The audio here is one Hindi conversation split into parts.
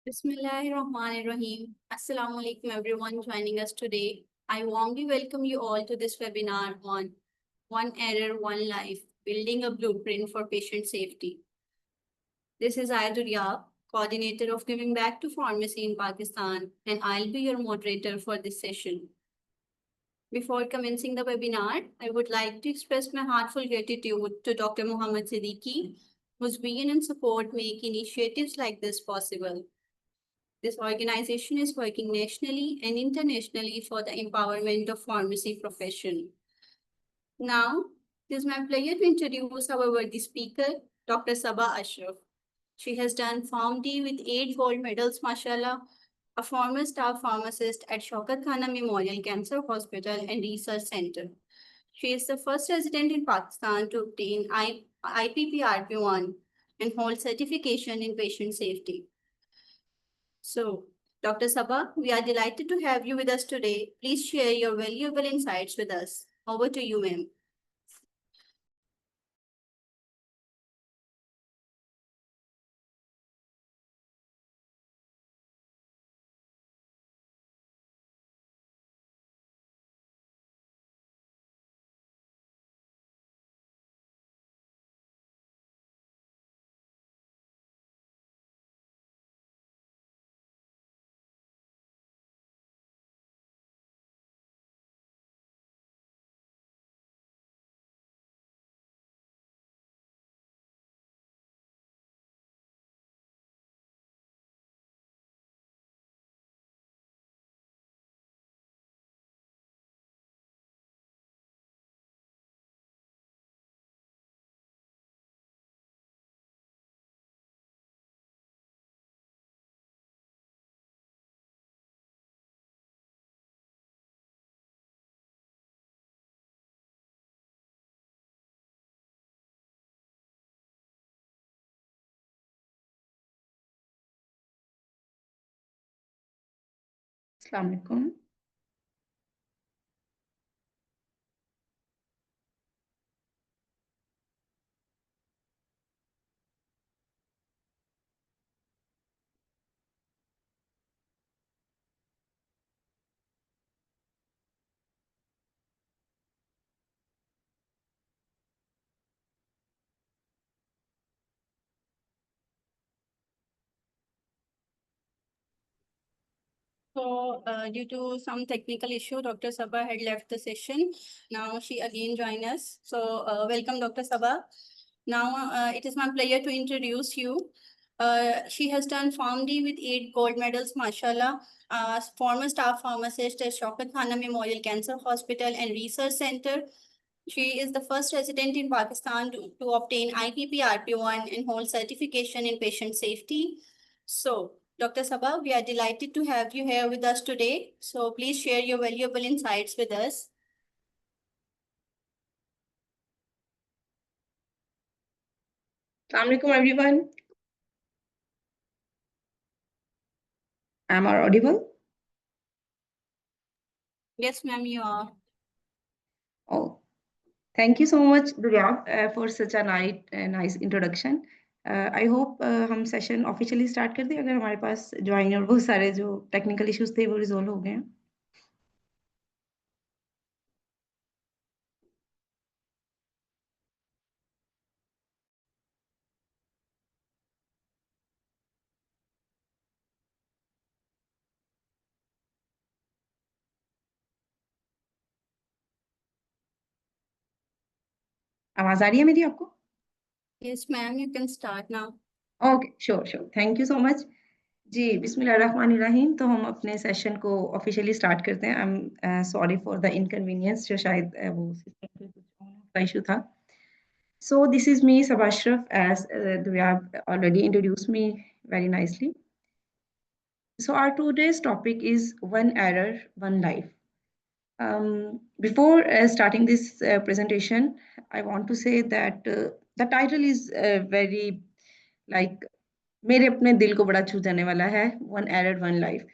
Bismillahirrahmanirrahim. Assalamu alaikum everyone joining us today. I warmly welcome you all to this webinar on One Error, One Life, Building a Blueprint for Patient Safety. This is Ayadul Yab, Coordinator of Giving Back to Pharmacy in Pakistan, and I'll be your moderator for this session. Before commencing the webinar, I would like to express my heartfelt gratitude to Dr. Muhammad Siddiqui, whose vision and support make initiatives like this possible. This organization is working nationally and internationally for the empowerment of pharmacy profession. Now, it is my pleasure to introduce our worthy speaker, Dr. Sabah Ashraf. She has done PharmD with 8 gold medals, mashallah, a former staff pharmacist at Shaukat Khana Memorial Cancer Hospital and Research Center. She is the first resident in Pakistan to obtain IPPRP1 and hold certification in patient safety. So, Dr. Sabah, we are delighted to have you with us today. Please share your valuable insights with us. Over to you, ma'am. Assalamu alaikum. So, due to some technical issue, Dr. Sabah had left the session. Now she again joined us. So, welcome, Dr. Sabah. Now, it is my pleasure to introduce you. She has done PharmD with 8 gold medals, mashallah. Former staff pharmacist at Shaukat Khana Memorial Cancer Hospital and Research Center. She is the first resident in Pakistan to obtain IPPRP1 and hold certification in patient safety. So, Dr. Sabah, we are delighted to have you here with us today. So, please share your valuable insights with us. Assalamu alaikum, everyone. Am I audible? Yes, ma'am, you are. Oh, thank you so much, Duryab, for such a nice introduction. I hope हम सेशन ऑफिशियली स्टार्ट कर दें अगर हमारे पास ज्वाइन और बहुत सारे जो टेक्निकल इश्यूज थे वो रिजोल्व हो गए हैं. आवाज आ रही है मेरी आपको? Yes, ma'am, you can start now. Okay, sure, thank you so much. जी, बिस्मिल्लाहिर्रहमानिर्रहीम. तो हम अपने सेशन को ऑफिशियली स्टार्ट करते हैं. I am sorry for the inconvenience, जो शायद वो सिस्टम पे कुछ इशू था. So this is me, Sabah Ashraf, as Duryab already introduced me very nicely. So our today's topic is one error, one life. Before starting this presentation, I want to say that the title is very like मेरे अपने दिल को बड़ा छू जाने वाला है, one error, one life.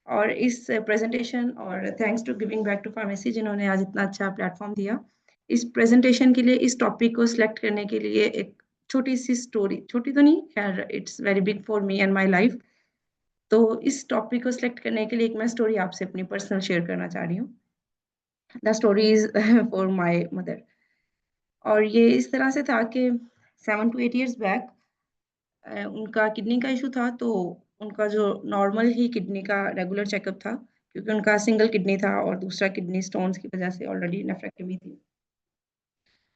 और इस प्रेजेंटेशन और thanks to giving back to pharmacy जिन्होंने आज इतना अच्छा प्लेटफॉर्म दिया. इस प्रेजेंटेशन के लिए, इस टॉपिक को सिलेक्ट करने के लिए एक छोटी सी स्टोरी, छोटी तो नहीं खैर, it's very big for me and my life. तो इस टॉपिक को सिलेक्ट करने के लिए एक मैं स्टोरी आपसे अपनी पर्सनल शेयर करना चाह रही हूँ। The story is for my mother. और ये इस तरह से था कि 7 to 8 इयर्स बैक उनका किडनी का इशू था, तो उनका जो नॉर्मल ही किडनी का रेगुलर चेकअप था, क्योंकि उनका सिंगल किडनी था और दूसरा किडनी स्टोन्स की वजह से ऑलरेडी नेफ्रेक्टमी थी।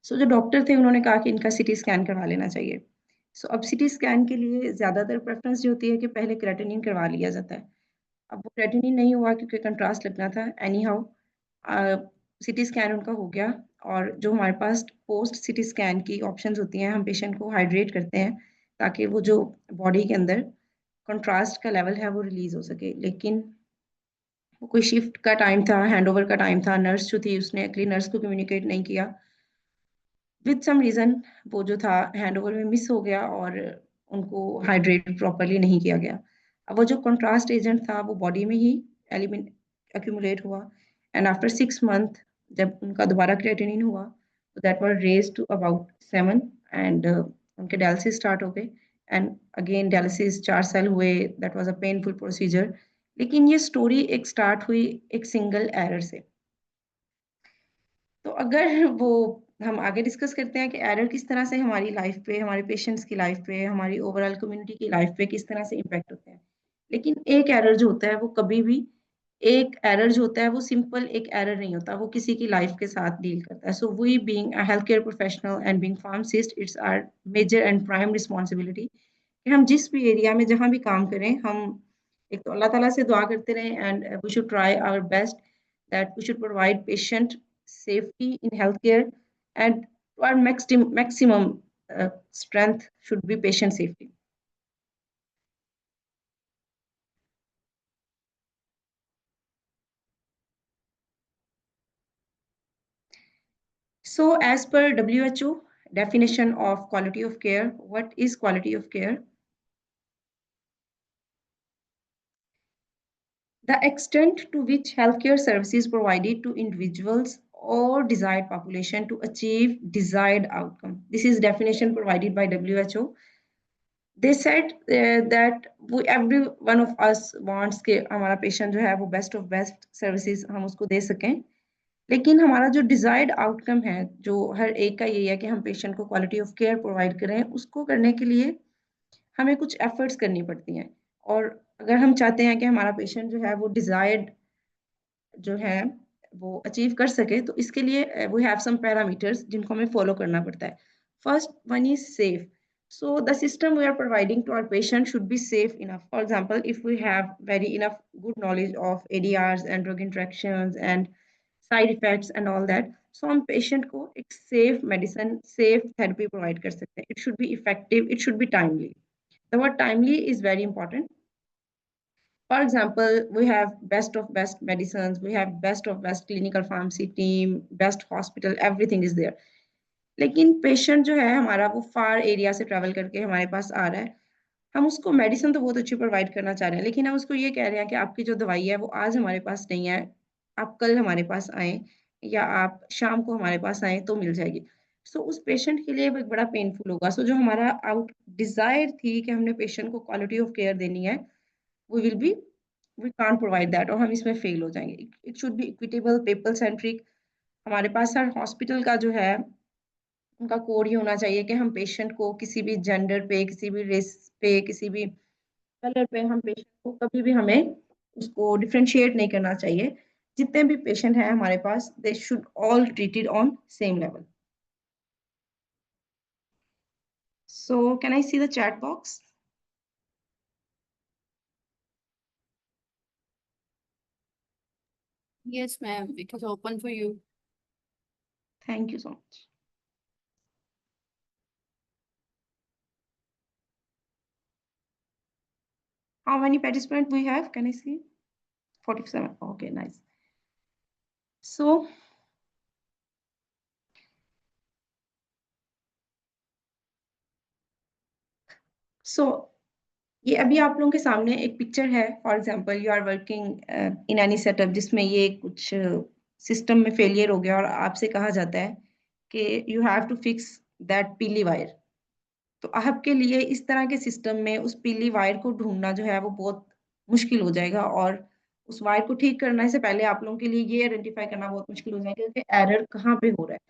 सो जो डॉक्टर थे उन्होंने कहा कि इनका सिटी स्कैन करवा लेना चाहिए। सो अब सिटी स्कैन के लिए ज़्यादातर प्रेफरेंस जो होती है कि पहले क्रेटिनिन करवा लिया जाता है। अब वो क्रेटिनिन नहीं हुआ क्योंकि कंट्रास्ट लगना था। एनी हाउ सिटी स्कैन उनका हो गया, और जो हमारे पास पोस्ट सिटी स्कैन की ऑप्शंस होती हैं, हम पेशेंट को हाइड्रेट करते हैं ताकि वो जो बॉडी के अंदर कंट्रास्ट का लेवल है वो रिलीज हो सके। लेकिन वो कोई शिफ्ट का टाइम था, हैंडओवर का टाइम था, नर्स जो थी उसने एक्चुअली नर्स को कम्युनिकेट नहीं किया विद सम रीज़न। वो जो था हैंडओवर में मिस हो गया और उनको हाइड्रेट प्रॉपर्ली नहीं किया गया। अब वो जो कंट्रास्ट एजेंट था वो बॉडी में ही एलिमेंट एक्यूमुलेट हुआ, एंड आफ्टर 6 मंथ जब उनका दोबारा क्रिएटिनिन हुआ तो that was raised to about 7, and उनके डायलिसिस स्टार्ट हो गए। एंड अगेन डायलिसिस 4 साल हुए। That was a painful procedure. लेकिन ये स्टोरी एक स्टार्ट हुई एक सिंगल एरर से। तो अगर वो हम आगे डिस्कस करते हैं कि एरर किस तरह से हमारी लाइफ पे, हमारे पेशेंट्स की लाइफ पे, हमारी ओवरऑल कम्युनिटी की लाइफ पे किस तरह से इम्पैक्ट होते हैं। लेकिन एक एरर जो होता है वो कभी भी, एक एरर जो होता है वो सिंपल एक एरर नहीं होता, वो किसी की लाइफ के साथ डील करता है। So we being a health care professional and being pharmacist, it's our major and prime responsibility कि हम जिस भी एरिया में जहाँ भी काम करें, हम एक तो अल्लाह ताला से दुआ करते रहें, and we should try our best that we should provide patient safety in healthcare, and our maximum strength should be patient safety. So as per WHO definition of quality of care, what is quality of care? The extent to which healthcare services provided to individuals or desired population to achieve desired outcome. This is definition provided by WHO. They said that every one of us wants कि हमारा पेशेंट जो है वो बेस्ट ऑफ बेस्ट सर्विसेज हम उसको दे सकें। लेकिन हमारा जो डिजायर्ड आउटकम है, जो हर एक का यही है कि हम पेशेंट को क्वालिटी ऑफ केयर प्रोवाइड करें, उसको करने के लिए हमें कुछ एफर्ट्स करनी पड़ती हैं। और अगर हम चाहते हैं कि हमारा पेशेंट जो है वो डिजायर्ड जो है वो अचीव कर सके, तो इसके लिए वी हैव सम पैरामीटर्स जिनको हमें फॉलो करना पड़ता है। First one is safe. So the system we are providing to our patient should be safe enough. For example, if we have very enough good knowledge of ADRs and drug interactions and side effects and all that, so हम patient को एक safe medicine, safe therapy provide कर सकते हैं. It should be effective, it should be timely. The word timely is very important. For example, we have best of best medicines, we have best of best clinical pharmacy team, best hospital, everything is there. लेकिन पेशेंट जो है हमारा वो फार एरिया से ट्रैवल करके हमारे पास आ रहा है, हम उसको मेडिसिन तो बहुत अच्छी प्रोवाइड करना चाह रहे हैं, लेकिन हम उसको ये कह रहे हैं कि आपकी जो दवाई है वो आज हमारे पास नहीं है, आप कल हमारे पास आए या आप शाम को हमारे पास आए तो मिल जाएगी। सो उस पेशेंट के लिए वो एक बड़ा पेनफुल होगा। सो जो हमारा आउट डिजायर थी कि हमने पेशेंट को क्वालिटी ऑफ केयर देनी है, we will be we can't provide that, और हम इसमें फेल हो जाएंगे। It should be equitable, people centric. हमारे पास हर हॉस्पिटल का जो है उनका कोड ये होना चाहिए कि हम पेशेंट को किसी भी जेंडर पे, किसी भी रेस पे, किसी भी कलर पे हम पेशेंट को कभी भी हमें उसको डिफरेंशिएट नहीं करना चाहिए। जितने भी पेशेंट हैं हमारे पास, they should all treated on same level. So can I see the chat box? Yes, ma'am. It is open for you. Thank you so much. How many participants we have? Can I see? 47. Okay, nice. So so ये अभी आप लोगों के सामने एक पिक्चर है। For example, you are working in any setup जिसमें ये कुछ सिस्टम में फेलियर हो गया और आपसे कहा जाता है कि you have to fix that पीली वायर। तो आपके लिए इस तरह के सिस्टम में उस पीली वायर को ढूंढना जो है वो बहुत मुश्किल हो जाएगा और उस वायर को ठीक करने से पहले आप लोगों के लिए ये आइडेंटिफ़ाई करना बहुत मुश्किल हो जाएगा कि एरर कहाँ पे हो रहा है।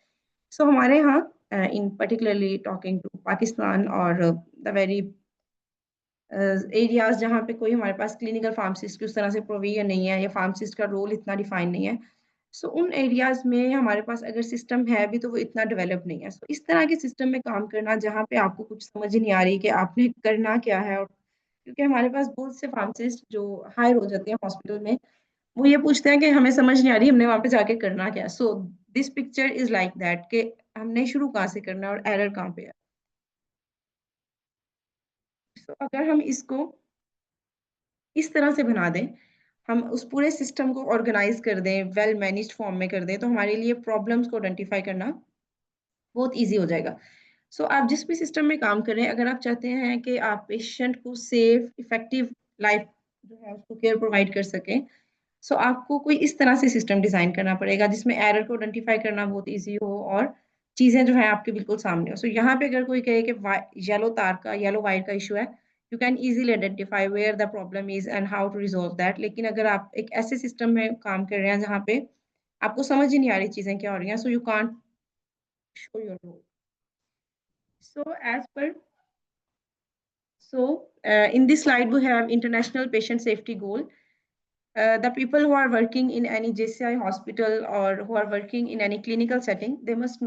सो हमारे यहाँ इन पार्टिकुलरली टॉकिंग टू पाकिस्तान और द वेरी एरियाज़ जहाँ पे कोई हमारे पास क्लिनिकल फार्मासिस्ट की उस तरह से प्रोविज़न नहीं है या फार्मासिस्ट का रोल इतना डिफाइन नहीं है। सो उन एरियाज़ में हमारे पास अगर सिस्टम है भी तो वो इतना डेवलप नहीं है। सो इस तरह के सिस्टम में काम करना जहाँ पे आपको कुछ समझ ही नहीं आ रही कि आपने करना क्या है और क्योंकि हमारे पास बहुत से फार्मासिस्ट जो हायर हो जाते हैं हॉस्पिटल में, वो ये पूछते हैं कि हमें समझ नहीं आ रही हमने वहाँ पे जाके करना क्या है। So this picture is like that कि हमने शुरू कहाँ से करना है और एरर कहाँ पे है। सो अगर हम इसको इस तरह से बना दें, हम उस पूरे सिस्टम को ऑर्गेनाइज़ कर दें, वेल मैनेज्ड फॉर्म में कर दें, तो हमारे लिए प्रॉब्लम्स को आइडेंटिफ़ाई करना बहुत ईज़ी हो जाएगा। सो आप जिस भी सिस्टम में काम कर रहे हैं, अगर आप चाहते हैं कि आप पेशेंट को सेफ, इफ़ेक्टिव लाइफ़ जो है उसको केयर प्रोवाइड कर सकें, सो आपको कोई इस तरह से सिस्टम डिज़ाइन करना पड़ेगा जिसमें एरर को आइडेंटिफ़ाई करना बहुत ईज़ी हो और चीज़ें जो हैं आपके बिल्कुल सामने हो। सो यहाँ पे अगर कोई कहे कि येलो वायर का इश्यू है, you can easily identify where the problem is and how to resolve that. लेकिन अगर आप एक ऐसे सिस्टम में काम कर रहे हैं जहाँ पे आपको समझ ही नहीं आ रही चीज़ें क्या हो रही हैं, so you can't show your role. So as per in this slide we have international patient safety goal. The people who are working in any JCI hospital or who are working in any clinical setting, they must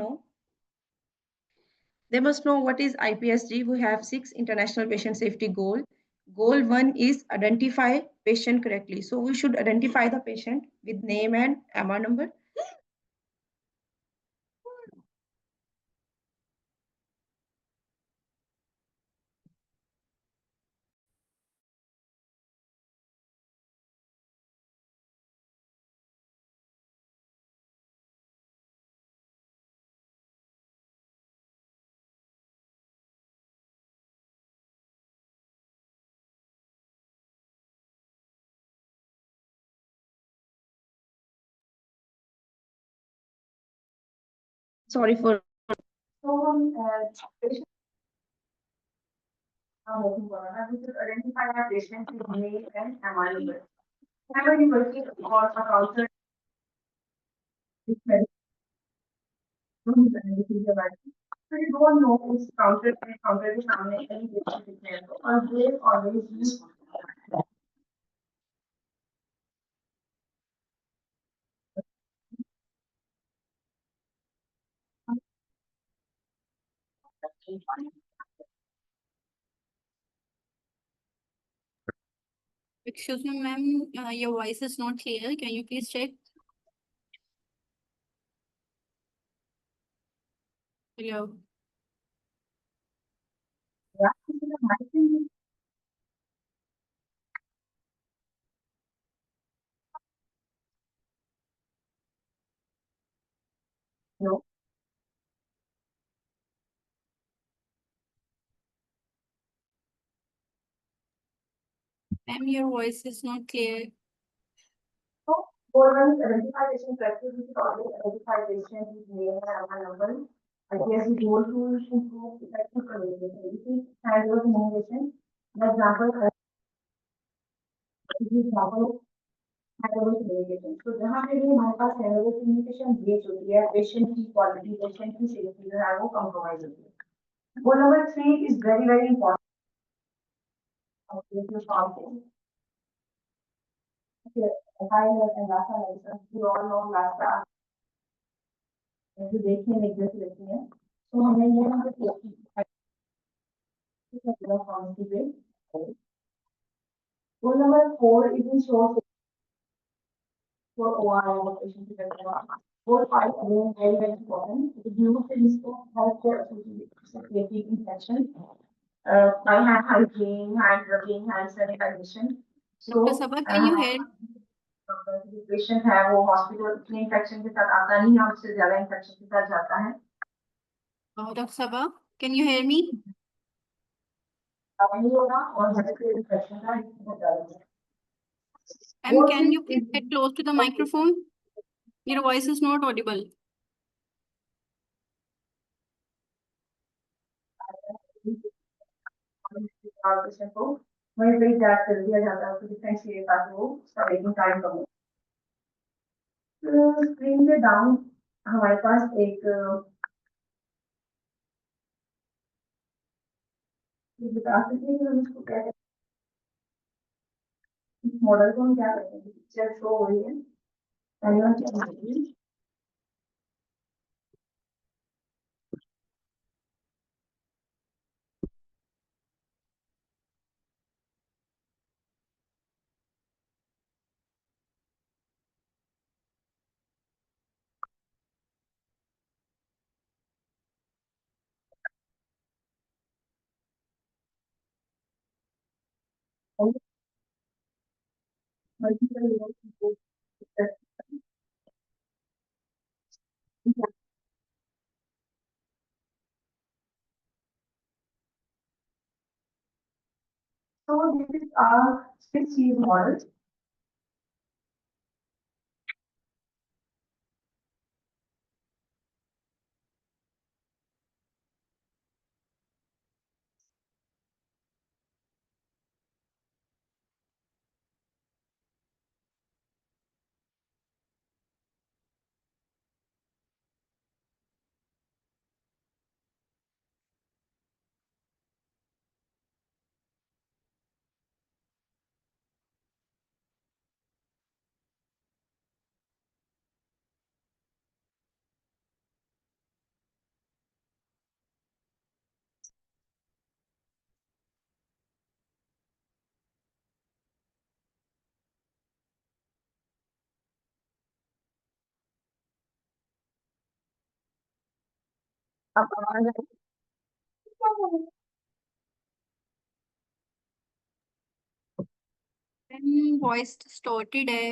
know what is IPSG. We have 6 international patient safety goal. Goal 1 is identify patient correctly. So we should identify the patient with name and MR number. Sorry for patient we should identify our patient with name and MR number. Whenever you working on a counter, so you don't know which counter के सामने any patient कितने हैं तो always use Excuse me, ma'am, your voice is not clear. Can you please check? Hello. no. Ma'am, your voice is not clear. So for one identify patient practice, we should always identify patient with name and MR number. I guess the goal to improve effective communication. This is handover communication. For example, handover communication तो जहाँ पे भी हमारे पास हैंडओवर कम्युनिकेशन ब्रीच होती है पेशेंट की क्वालिटी पेशेंट की सेफ्टी जो है वो कॉम्प्रोमाइज होती है goal number 3 is very very important जो देखने में जैसी लगती है तो हमें ये गोल नंबर 4 इज इन शोर for OR patient to get Goal 5 again very very important. Reduce the risk of healthcare associated infection by hand hygiene, hand rubbing, hand sanitization. Dr. So Sabha, can you hear? Patient है वो हॉस्पिटल इतने इन्फेक्शन के साथ आता नहीं है उससे ज्यादा इन्फेक्शन के साथ जाता है Dr. Sabha, can you hear me? नहीं होगा और हेल्थ इन्फेक्शन का Ma'am, can you please get close to the microphone? Your voice is not audible. patient को वहीं पे टैग कर दिया जाता है उसको डिफरेंशिएट ताकि वो उसका वेटिंग टाइम कम हो। तो स्क्रीन पे डाउन हमारे पास एक ये बता सकते हैं कि हम इसको क्या कहते हैं, इस मॉडल को हम क्या कहते हैं, पिक्चर शो हो रही है एनिमल क्या बोलते हैं? मल्टीपल लेवल को so this is our 6 model. अब आवाज आ रही वॉइस डिस्टॉर्टेड है।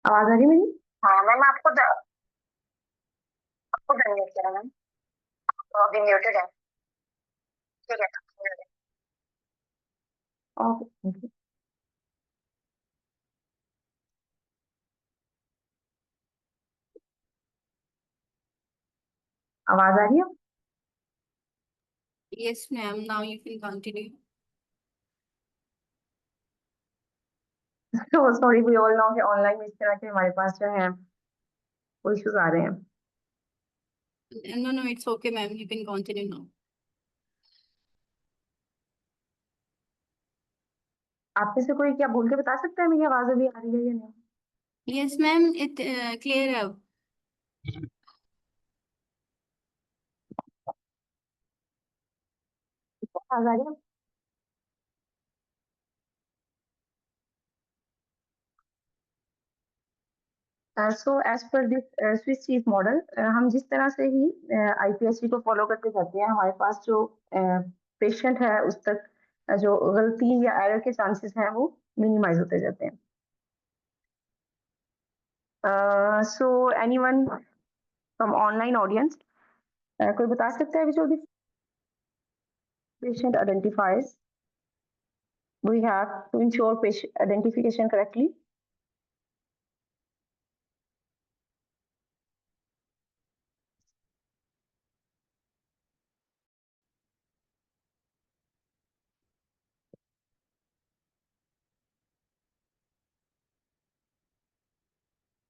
आ रही मेरी? हाँ मैम आपको आपको डन किया मैम, तो अभी म्यूटेड है। ठीक है ओके आवाज आ रही है? Yes, ma'am. Now you can continue. तो सॉरी वी ऑल नो कि ऑनलाइन में इस तरह के हमारे पास जो है वो इश्यूज आ रहे हैं। No, no, it's okay, ma'am. You can continue now. आप में से कोई क्या बोल के बता सकता है मेरी आवाज अभी आ रही है या नहीं? Yes, ma'am. It clear up. आवाज आ रही है? So as per this Swiss cheese model हम जिस तरह से ही आईपीएससी को फॉलो करके जाते हैं हमारे पास जो पेशेंट है उस तक जो गलती या एरर के चांसेस हैं वो मिनिमाइज होते जाते हैं। So anyone from online audience कोई बता सकता है अभी जो भी patient identifiers we have to ensure patient identification correctly.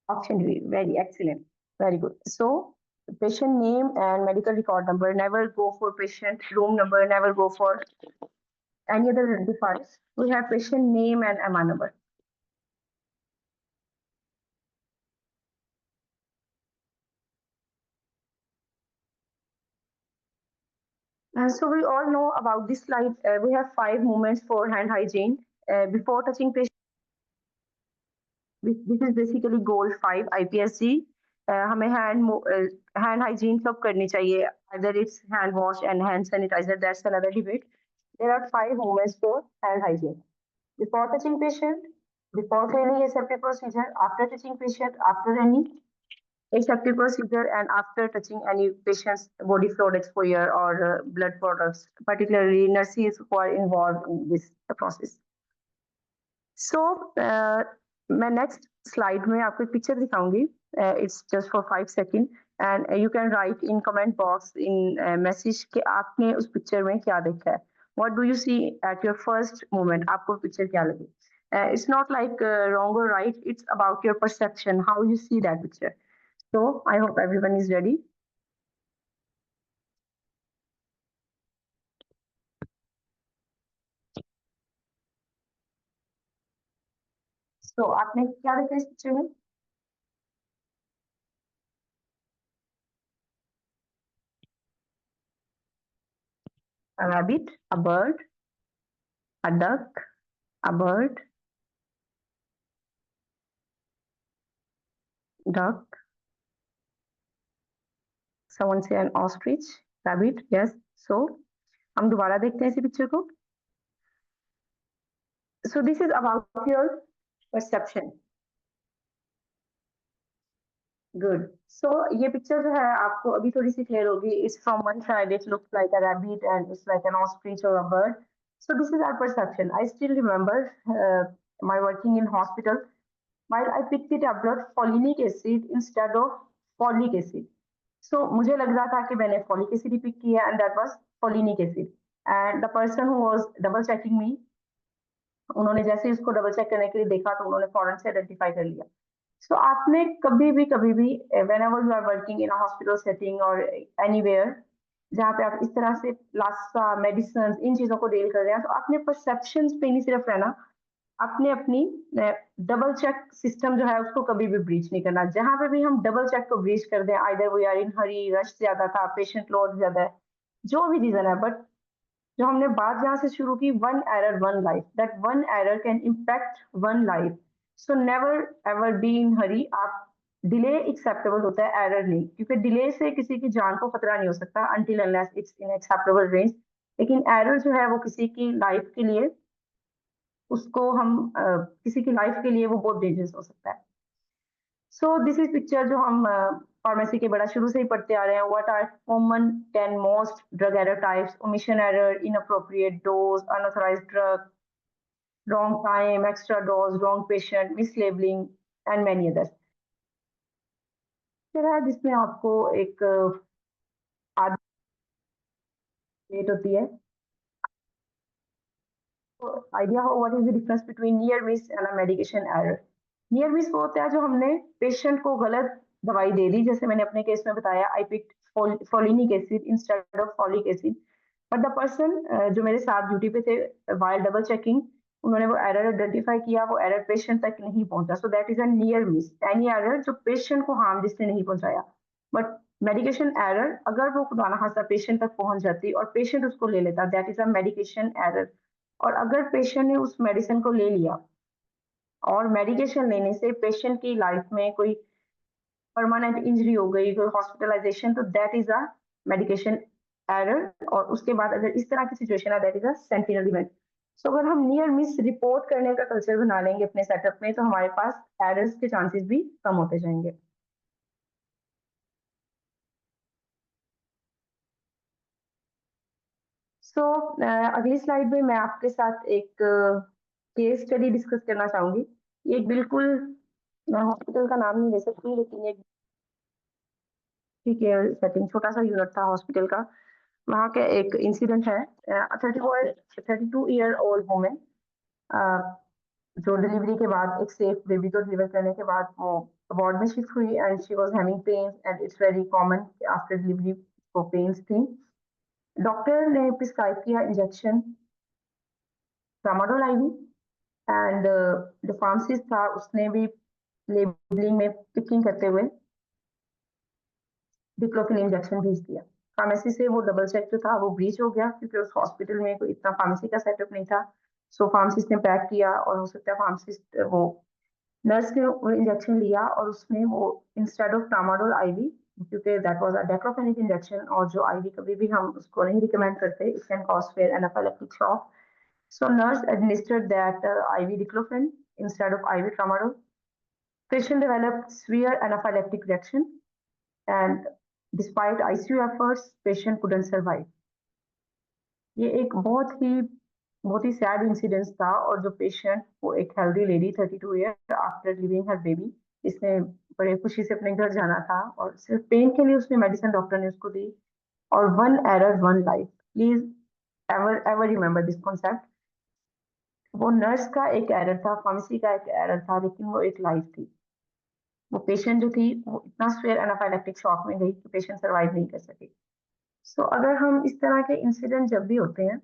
Option D, very excellent, very good. So patient name and medical record number, never go for patient room number, never go for any other identifiers. We have patient name and MR number. So we all know about this slide. We have 5 movements for hand hygiene. Before touching patient, this is basically goal 5 IPSC. हमें hand hygiene कब करनी चाहिए? Either it's hand wash and hand sanitizer. That's another debate. There are 5 movements for hand hygiene. Before touching patient, before any aseptic procedure, after touching patient, after any aseptic procedure, and after touching any patient's body fluid exposure or blood products, particularly nurses who are involved in this process. So, मैं next slide में आपको एक picture दिखाऊंगी. It's just for 5 seconds, and you can write in comment box in message कि आपने उस picture में क्या देखा है. What do you see at your first moment? आपको picture क्या लगी? It's not like wrong or right. It's about your perception, how you see that picture. So I hope everyone is ready. So आपने क्या देखा इस picture में? A rabbit, a bird, a duck, a bird, duck. Someone say an ostrich, rabbit. Yes. So हम दोबारा देखते हैं इसी picture को. So this is about your perception. Good. So ये picture जो है आपको अभी थोड़ी सी clear होगी. It's from one side it looks like a rabbit and it's like an ostrich or a bird. So this is our perception. I still remember my working in hospital. While I picked it up, blood folinic acid instead of folic acid. So मुझे लग रहा था कि मैंने folic acid ही pick किया and that was folinic acid. And the person who was double checking me, उन्होंने जैसे ही उसको double check करने के लिए देखा तो उन्होंने फौरन से identify कर लिया. So आपने कभी भी whenever you are working in a hospital setting or anywhere जहाँ पे आप इस तरह से लासा मेडिसिन इन चीजों को डील कर रहे हैं तो आपने परसेप्शंस पे नहीं सिर्फ रहना आपने अपनी डबल चेक सिस्टम जो है उसको कभी भी ब्रीच नहीं करना. जहां पे भी हम डबल चेक को ब्रीच कर दें either we are in hurry rush ज्यादा था पेशेंट लोड ज्यादा है जो भी रीजन है बट जो हमने बात जहां से शुरू की one error one life that one error can impact one life. So never ever be in hurry. आप डिले एक्सेप्टेबल होता है एरर नहीं क्योंकि डिले से किसी की जान को खतरा नहीं हो सकता until unless it's in acceptable range. लेकिन एरर जो है वो किसी की लाइफ के लिए उसको हम किसी की लाइफ के लिए वो बहुत डेंजरस हो सकता है. सो दिस इज पिक्चर जो हम फार्मेसी के बड़ा शुरू से ही पढ़ते आ रहे हैं. What are common 10 most drug error types? Omission error, inappropriate dose, unauthorised drug, wrong time, extra dose, wrong patient, mislabelling and many others. है जिसमें आपको एक आदत होती है. आइडिया हो what is the difference between near miss and a medication error? Near miss वो होता है जो हमने पेशेंट को गलत दवाई दे दी. जैसे मैंने अपने केस में बताया I picked folinic acid instead of folic acid but the person जो मेरे साथ ड्यूटी पे थे वाइल डबल चेकिंग उन्होंने वो एरर आइडेंटिफाई किया. वो एरर पेशेंट तक नहीं पहुंचा. So that is a near miss. Any error जो पेशेंट को हार्म जिसने नहीं पहुंचाया. बट मेडिकेशन एरर अगर वो खुदा ना खास्ता पेशेंट तक पहुंच जाती और पेशेंट उसको ले लेता that is a medication error. और अगर पेशेंट ने उस मेडिसिन को ले लिया और मेडिकेशन लेने से पेशेंट की लाइफ में कोई परमानेंट इंजरी हो गई कोई हॉस्पिटलाइजेशन तो that is a medication error. और उसके बाद अगर इस तरह की सिचुएशन है that is a sentinel event. So अगर हम नियर मिस रिपोर्ट करने का कल्चर बना लेंगे अपने सेटअप में तो हमारे पास एरर्स के चांसेस भी कम होते जाएंगे. सो अगली स्लाइड में मैं आपके साथ एक केस स्टडी डिस्कस करना चाहूंगी। ये बिल्कुल, मैं हॉस्पिटल का नाम नहीं ले सकती, लेकिन एक ठीक है सेटिंग, छोटा सा यूनिट था हॉस्पिटल का, वहाँ का एक इंसिडेंट है। 32 ईयर ओल्ड वुमेन जो डिलीवरी के बाद एक सेफ बेबी को डिलीवर करने के बाद वो वार्ड में शिफ्ट हुई and she was having pains and it's very common after delivery को पेन्स थी। डॉक्टर ने प्रिस्क्राइब किया इंजेक्शन ट्रामाडोल आईवी एंड जो फार्मासिस्ट था उसने भी लेबलिंग में पिकिंग करते हुए डिक्लोफिन इंजेक्शन भेज दिया। फार्मेसी से वो डबल चेक जो था वो ब्रीच हो गया, क्योंकि उस हॉस्पिटल में कोई इतना फार्मेसी का सेटअप नहीं था। सो फार्मासिस्ट ने पैक किया और हो सकता है फार्मासिस्ट वो नर्स ने वो इंजेक्शन लिया और उसमें वो इंस्टेड ऑफ ट्रामाडोल आईवी, क्योंकि that was a diclofenac injection और जो आईवी कभी भी हम उसको नहीं रिकमेंड करते, it can cause fair anaphylactic shock. So nurse administered that IV diclofen instead of IV tramadol. Patient developed severe anaphylactic reaction and despite ICU efforts, patient couldn't survive. ये एक बहुत ही सैड इंसिडेंस था और जो पेशेंट वो एक healthy lady 32 year after living her baby, इसने बड़े खुशी से अपने घर जाना था और सिर्फ पेन के लिए उसने मेडिसिन डॉक्टर ने उसको दी। और one error one life, please ever ever remember this concept. वो नर्स का एक एरर था, फार्मेसी का एक एरर था, लेकिन वो एक लाइफ थी। वो पेशेंट जो थी वो इतना स्वेयर एनाफाइलेक्टिक शॉक में गई कि पेशेंट सर्वाइव नहीं कर सके। सो अगर हम इस तरह के इंसिडेंट जब भी होते हैं,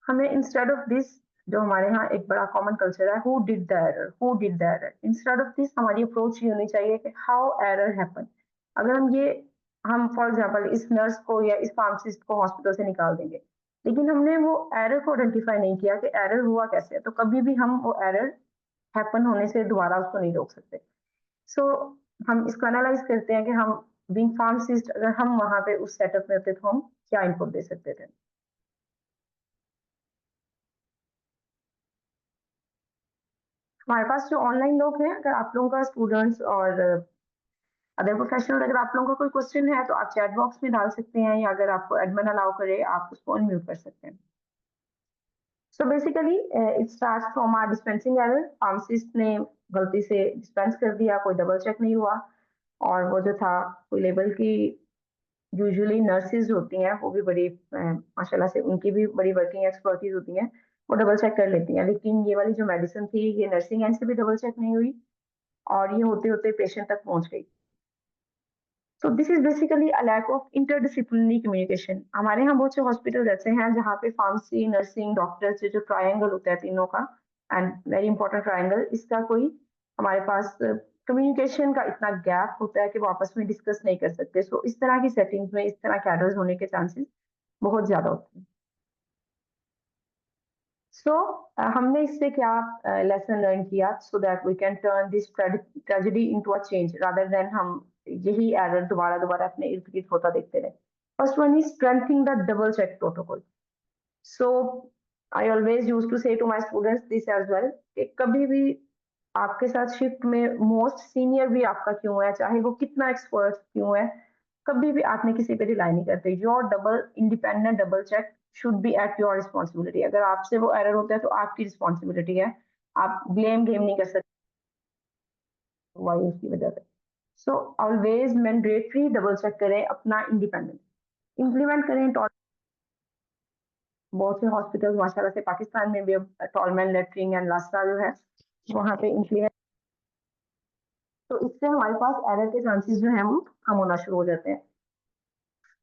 हमें इंस्टेड ऑफ दिस, जो हमारे यहाँ एक बड़ा कॉमन कल्चर है, who did the error, who did the error, instead of this हमारी अप्रोच ये होनी चाहिए कि हाउ एरर हैपन। अगर हम फॉर एग्जांपल इस नर्स को या इस फार्मासिस्ट को हॉस्पिटल से निकाल देंगे, लेकिन हमने वो एरर को आइडेंटिफाई नहीं किया कि एरर हुआ कैसे, तो कभी भी हम वो एरर हैपन होने से दोबारा उसको नहीं रोक सकते। सो हम इसको एनालाइज करते हैं कि हम बीइंग फार्मासिस्ट, अगर हम वहां पे उस सेटअप में होते तो हम क्या इनपुट दे सकते थे। हमारे पास जो ऑनलाइन लोग हैं, अगर आप लोगों का स्टूडेंट्स और अदर प्रोफेशनल, अगर आप लोगों का कोई क्वेश्चन है तो आप चैट बॉक्स में डाल सकते हैं, या अगर आपको एडमिन अलाउ करे आप उसको अनम्यूट कर सकते हैं। So basically it starts from our dispensing error. Pharmacist ने गलती से डिस्पेंस कर दिया, कोई डबल चेक नहीं हुआ, और वो जो था कोई लेवल की, यूजुअली नर्सेज होती हैं वो भी बड़ी माशाल्लाह से उनकी भी बड़ी वर्किंग एक्सपर्टीज होती हैं, वो डबल चेक कर लेती हैं। लेकिन ये वाली जो मेडिसिन थी ये नर्सिंग एंड से भी डबल चेक नहीं हुई और ये होते होते पेशेंट तक पहुंच गई। तो this is basically a lack of interdisciplinary communication. हमारे यहाँ बहुत से हॉस्पिटल ऐसे हैं जहाँ पे फार्मेसी, नर्सिंग, डॉक्टर्स जो ट्रायंगल होता है तीनों का, एंड वेरी इंपॉर्टेंट ट्रायंगल, इसका कोई हमारे पास कम्युनिकेशन का इतना गैप होता है कि वो आपस में डिस्कस नहीं कर सकते। सो इस तरह की सेटिंग्स में इस तरह के एरर्स होने के चांसेस बहुत ज्यादा होते हैं। सो हमने इससे क्या लेसन लर्न किया, so that we can turn this tragedy into a change rather than हम यही एरर दोबारा दोबारा अपने इर्द गिर्द होता देखते रहे। First one is strengthening the double check protocol. So I always use to say to my students this as well कि कभी भी आपके साथ शिफ्ट में मोस्ट सीनियर भी आपका क्यों है, चाहे वो कितना एक्सपर्ट क्यों है, कभी भी आपने किसी पे रिलाई नहीं करते। Your double independent double check should be at your responsibility. अगर आपसे वो एरर होता है तो आपकी रिस्पॉन्सिबिलिटी है, आप ब्लेम गेम नहीं कर सकते वाई उसकी वजह से। So always mandatory double check करें, अपना इंडिपेंडेंट इम्प्लीमेंट करें। बहुत से हॉस्पिटल माशाल्लाह से पाकिस्तान में भी अब टॉलमैन, लेटरिंग एंड लास्टा जो है वहाँ पे इम्प्लीमेंट, तो इससे हमारे पास एरर के चांसेस जो है वो कम होना शुरू हो जाते हैं।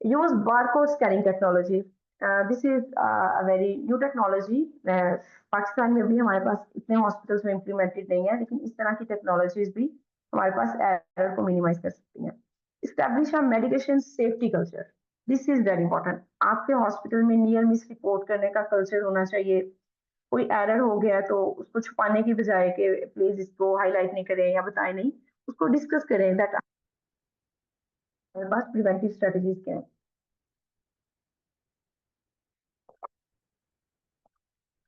Use barcode scanning technology, this is a very new technology. Pakistan में भी हमारे पास इतने हॉस्पिटल्स में इम्प्लीमेंटेड नहीं है, लेकिन इस तरह की टेक्नोलॉजीज भी हमारे पास एरर को मिनिमाइज कर सकती हैं। Establish a medication safety culture, this is very important. आपके हॉस्पिटल में नियर मिस रिपोर्ट करने का कल्चर होना चाहिए। कोई एरर हो गया तो उसको छुपाने की बजाय कि प्लीज इसको हाईलाइट नहीं करें या बताएं नहीं, उसको डिस्कस करें दैट हमारे पास प्रिवेंटिव स्ट्रेटजीज क्या है।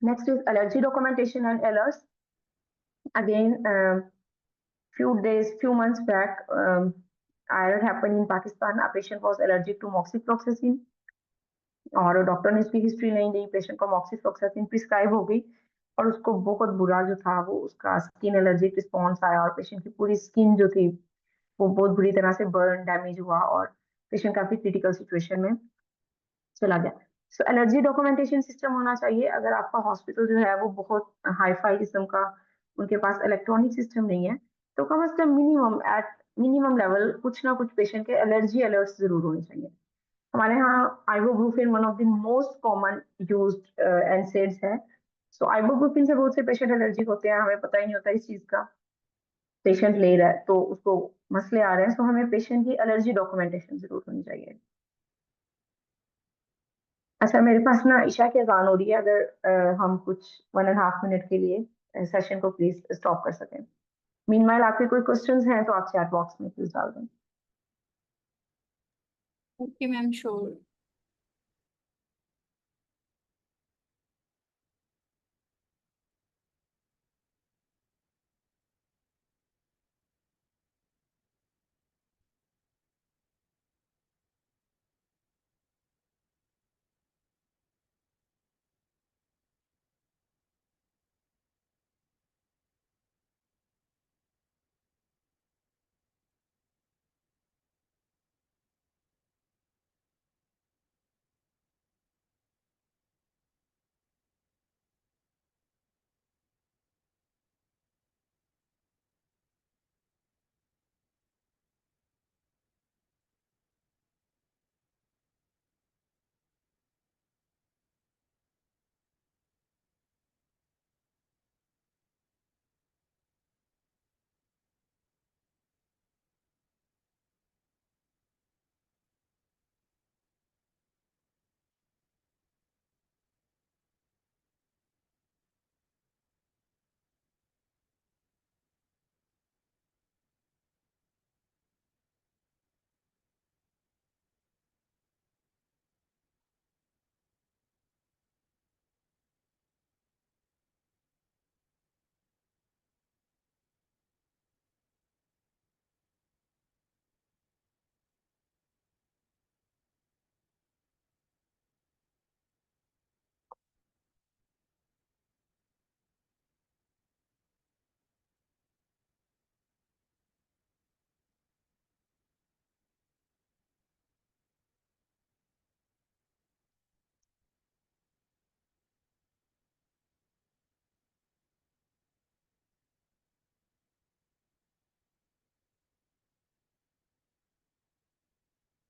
Next is allergy documentation and alerts. Again, few months back, error happened in Pakistan. A patient was allergic to moxifloxacin. और डॉक्टर ने उसकी हिस्ट्री नहीं दी, पेशेंट को अमॉक्सिफ्लॉक्सासिन प्रिस्क्राइब हो गई और उसको बहुत बुरा जो था वो उसका स्किन एलर्जिक रिस्पॉन्स आया और पेशेंट की पूरी स्किन जो थी वो बहुत बुरी तरह से बर्न डैमेज हुआ और पेशेंट काफी क्रिटिकल सिचुएशन में चला गया। सो एलर्जी डॉक्यूमेंटेशन सिस्टम होना चाहिए। अगर आपका हॉस्पिटल जो है वो बहुत हाई फाई किस्म का, उनके पास इलेक्ट्रॉनिक सिस्टम नहीं है, तो कम से कम मिनिमम लेवल कुछ ना कुछ पेशेंट के एलर्जी अलर्ट्स जरूर होने चाहिए। हमारे यहाँ ibuprofen one of the most common used NSAIDs है। सो आइबुप्रोफेन से बहुत से पेशेंट एलर्जिक होते हैं, हमें पता ही नहीं होता इस चीज का। पेशेंट ले रहा है तो उसको मसले आ रहे हैं, सो हमें पेशेंट की एलर्जी डॉक्यूमेंटेशन जरूर होनी चाहिए। अच्छा, मेरे पास ना ईशा की अजान हो रही है, अगर हम कुछ 1.5 मिनट के लिए सेशन को प्लीज स्टॉप कर सकें। मीनवाइल आपके कोई क्वेश्चंस हैं तो आप चैट बॉक्स में प्लीज डाल दें। Okay, ma'am, sure.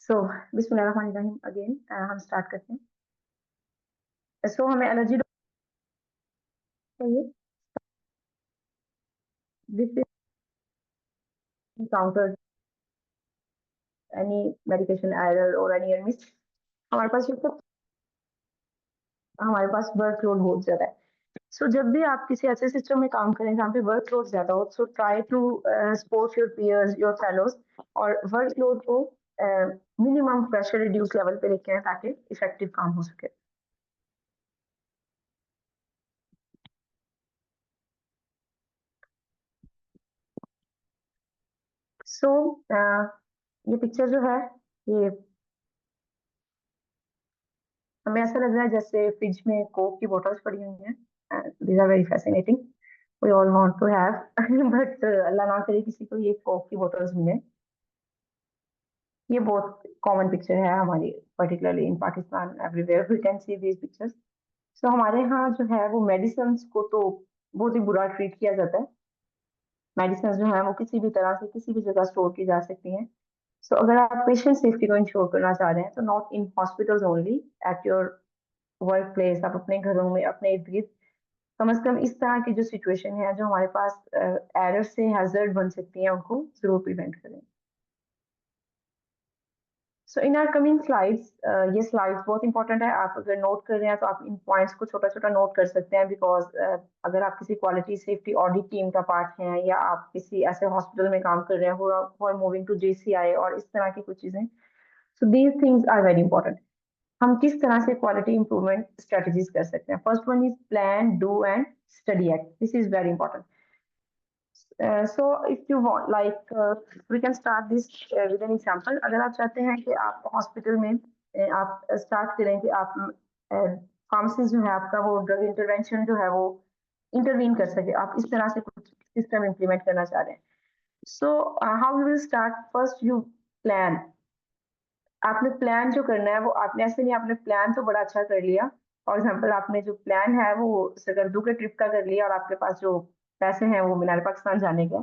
सो बिस्मिल्लाहिर्रहमानिर्रहीम अगेन हम स्टार्ट करते हैं। सो हमें एलर्जी चाहिए। This is encountered any medication error or any miss। हमारे पास ये सब, हमारे पास वर्कलोड बहुत ज्यादा है। सो जब भी आप किसी ऐसे सिस्टम में काम करें जहाँ पे वर्कलोड ज्यादा हो, so try to support your peers, your fellows, और वर्कलोड को मिनिमम प्रेशर रिड्यूस लेवल पे लेके आए ताकि इफेक्टिव काम हो सके। सो ये पिक्चर जो है ये हमें ऐसा लग रहा है जैसे फ्रिज में कोक की बोतल्स पड़ी हुई हैं। These are very fascinating, we all want to have but अल्लाह ना करे किसी को ये कोक की बोतल्स मिले। ये बहुत कॉमन पिक्चर है हमारी, particularly in Pakistan, everywhere we can see these pictures. So हमारे यहाँ जो है वो मेडिसिन को तो बहुत ही बुरा ट्रीट किया जाता है। मेडिसिन जो है वो किसी भी तरह से किसी भी जगह स्टोर की जा सकती हैं। सो अगर आप पेशेंट सेफ्टी को इंश्योर करना चाह रहे हैं तो not in hospitals only, at your work place, आप अपने घरों में, अपने इर्द गिर्द कम से कम इस तरह की जो सिचुएशन है जो हमारे पास एरर से हैजर्ड बन सकती हैं उनको जरूर प्रिवेंट करें। सो इन आर कमिंग स्लाइड्स, ये स्लाइड्स बहुत इंपॉर्टेंट है। आप अगर नोट कर रहे हैं तो आप इन पॉइंट्स को छोटा छोटा नोट कर सकते हैं, बिकॉज अगर आप किसी क्वालिटी सेफ्टी ऑडिट टीम का पार्ट हैं या आप किसी ऐसे हॉस्पिटल में काम कर रहे हैं who are moving to JCI और इस तरह की कुछ चीजें, so these things are very important. हम किस तरह से क्वालिटी इंप्रूवमेंट स्ट्रेटजीज कर सकते हैं? First one is plan, do and study act. This is very important. So if you want, like we can start this with an example। अगर आप चाहते हैं कि आप हॉस्पिटल में आप स्टार्ट करें कि आप फार्मेसिस्ट जो है आपका वो ड्रग इंटरवेंशन जो है वो इंटरवीन कर सके, आप इस तरह से कुछ सिस्टम इम्प्लीमेंट करना चाह रहे हैं। So how you will start, first you plan. आपने प्लान जो करना है वो आपने ऐसे नहीं, आपने प्लान तो बड़ा अच्छा कर लिया, फॉर एग्जांपल आपने जो प्लान है वो सकरदू के ट्रिप का कर लिया और आपके पास जो पैसे हैं वो मीनार पाकिस्तान जाने के।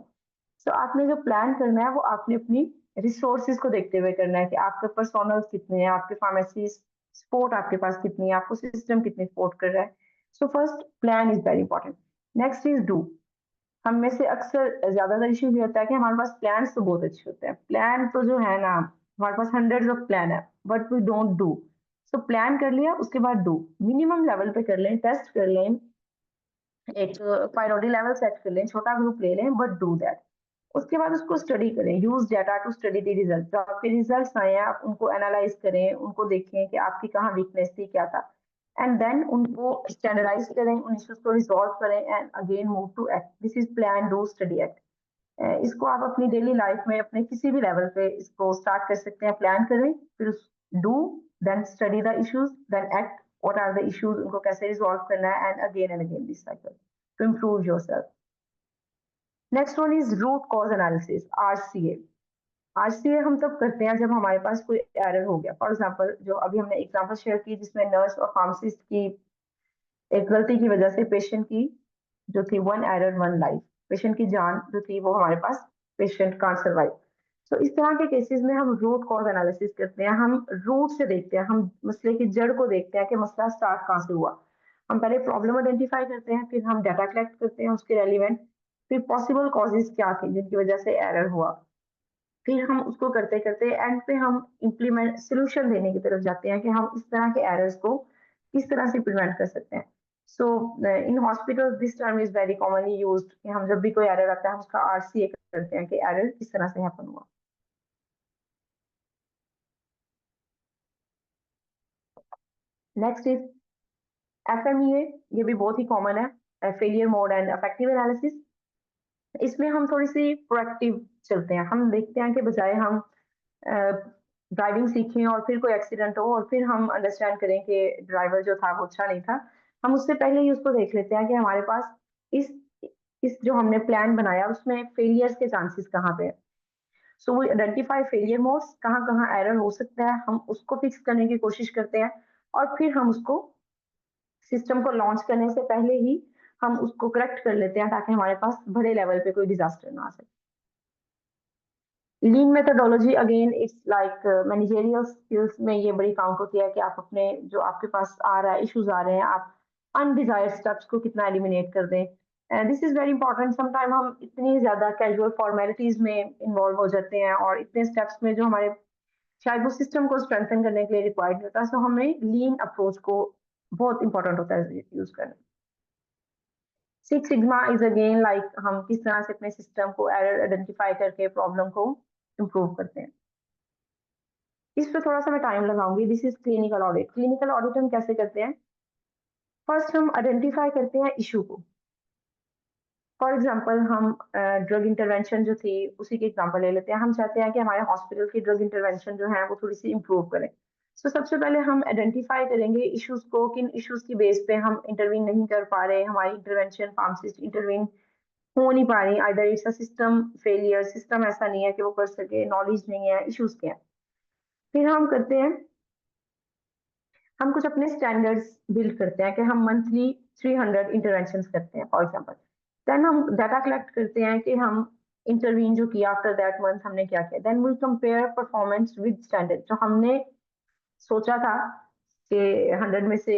सो आपने जो प्लान करना है वो आपने अपनी रिसोर्सेज को देखते हुए करना है कि आपके पर्सोनल कितने हैं, आपके फार्मेसी सपोर्ट आपके पास कितनी है, आपको सिस्टम कितनी सपोर्ट कर रहा है। So first plan is very important. Next is do. हम में से अक्सर ज्यादातर इश्यू ये होता है कि हमारे पास प्लान्स तो बहुत अच्छे होते हैं, प्लान तो जो है ना हमारे पास हंड्रेड्स ऑफ प्लान है, but we don't do. So plan कर लिया, उसके बाद डू, मिनिमम लेवल पे कर लें, टेस्ट कर लें, एक प्रायोरिटी लेवल सेट कर लें, छोटा ग्रुप ले लें, बट डू दैट। उसके बाद उसको स्टडी करें, use data to study the result. जो आपके रिजल्ट्स आए हैं आप उनको एनालाइज करें, उनको देखें कि आपकी कहाँ वीकनेस थी, क्या था, एंड देन उनको स्टैंडर्डाइज करें, उन इश्यूज को रिजॉल्व करें and again move to act. This is plan do study act. इसको आप अपनी डेली लाइफ में अपने किसी भी लेवल पे इसको स्टार्ट कर सकते हैं। प्लान करें, फिर do, then study the issues, then act, what are the issues, उनको कैसे रिजॉल्व करना है, and again this cycle to improve yourself. Next one is root cause analysis, RCA. RCA हम तब करते हैं जब हमारे पास कोई एरर हो गया। फॉर एग्जांपल जो अभी हमने एग्जांपल शेयर की जिसमें नर्स और फार्मासिस्ट की एक गलती की वजह से पेशेंट की जो थी one error one life, patient की जान जो थी वो हमारे पास, पेशेंट कांट सर्वाइव। तो इस तरह के केसेस में हम रूट कॉज एनालिसिस करते हैं, हम रूट से देखते हैं, हम मसले की जड़ को देखते हैं कि मसला स्टार्ट कहाँ से हुआ। हम पहले प्रॉब्लम आइडेंटिफाई करते हैं, फिर हम डाटा कलेक्ट करते हैं उसके रेलिवेंट, फिर पॉसिबल कॉजेज क्या थे जिनकी वजह से एरर हुआ, फिर हम उसको करते करते एंड पे हम इम्प्लीमेंट सोल्यूशन देने की तरफ जाते हैं कि हम इस तरह के एरर्स को किस तरह से प्रिवेंट कर सकते हैं। So in hospital this term is very commonly used कि हम जब भी कोई एरर आता है हम उसका आरसीए करते हैं कि एरर किस तरह से हैपन हुआ। नेक्स्ट इज एफएमईए, ये भी बहुत ही कॉमन है, failure mode and effective analysis. इसमें हम थोड़ी सी प्रोएक्टिव चलते हैं, हम देखते हैं कि बजाय हम ड्राइविंग सीखें और फिर कोई एक्सीडेंट हो और फिर हम अंडरस्टैंड करें कि ड्राइवर जो था वो अच्छा नहीं था, हम उससे पहले ही उसको देख लेते हैं कि हमारे पास इस इस जो हमने प्लान बनाया उसमें फेलियर्स के चांसेस कहाँ पे है। सो वो आइडेंटिफाई फेलियर मोड्स, कहाँ कहाँ एरर हो सकता है, हम उसको फिक्स करने की कोशिश करते हैं और फिर हम उसको सिस्टम को लॉन्च करने से पहले ही हम उसको करेक्ट कर लेते हैं ताकि हमारे पास बड़े लेवल पे कोई डिजास्टर ना आ सके। Lean methodology again it's like managerial skills में ये बड़ी काउंट होती है कि आप अपने जो आपके पास आ रहा है, इश्यूज आ रहे हैं, आप अनडिजायर्ड स्टेप्स को कितना एलिमिनेट कर दें। This is very important. Sometime हम इतनी ज्यादा कैजुअल फॉर्मेलिटीज में इन्वॉल्व हो जाते हैं और इतने स्टेप्स में जो हमारे शायद वो सिस्टम को स्ट्रेंथन करने के लिए रिक्वायर्ड होता है, सो हमें लीन अप्रोच को बहुत इंपॉर्टेंट होता है यूज करना। Six sigma is again like हम किस तरह से अपने सिस्टम को एरर आइडेंटिफाई करके प्रॉब्लम को इम्प्रूव करते हैं। इस पे थोड़ा सा मैं टाइम लगाऊंगी। This is clinical audit. Clinical audit हम कैसे करते हैं, फर्स्ट हम आइडेंटिफाई करते हैं इशू को। फॉर एग्जांपल हम ड्रग इंटरवेंशन जो थी उसी की एग्जांपल ले लेते हैं, हम चाहते हैं कि हमारे हॉस्पिटल की ड्रग इंटरवेंशन जो है वो थोड़ी सी इम्प्रूव करें। सो सबसे पहले हम आइडेंटिफाई करेंगे इश्यूज को, किन इश्यूज की बेस पे हम इंटरवीन नहीं कर पा रहे, हमारी इंटरवेंशन फार्मासिस्ट इंटरवीन हो नहीं पा रही, either it's a system failure, system ऐसा नहीं है कि वो कर सके, नॉलेज नहीं है, इश्यूज क्या है। फिर हम करते हैं, हम कुछ अपने स्टैंडर्ड्स बिल्ड करते हैं कि हम मंथली 300 इंटरवेंशंस करते हैं फॉर एग्जांपल। देन हम डाटा कलेक्ट करते हैं कि हम इंटरवीन जो किया आफ्टर दैट मंथ हमने क्या किया। Then we compare performance with standard. जो हमने सोचा था कि 100 में से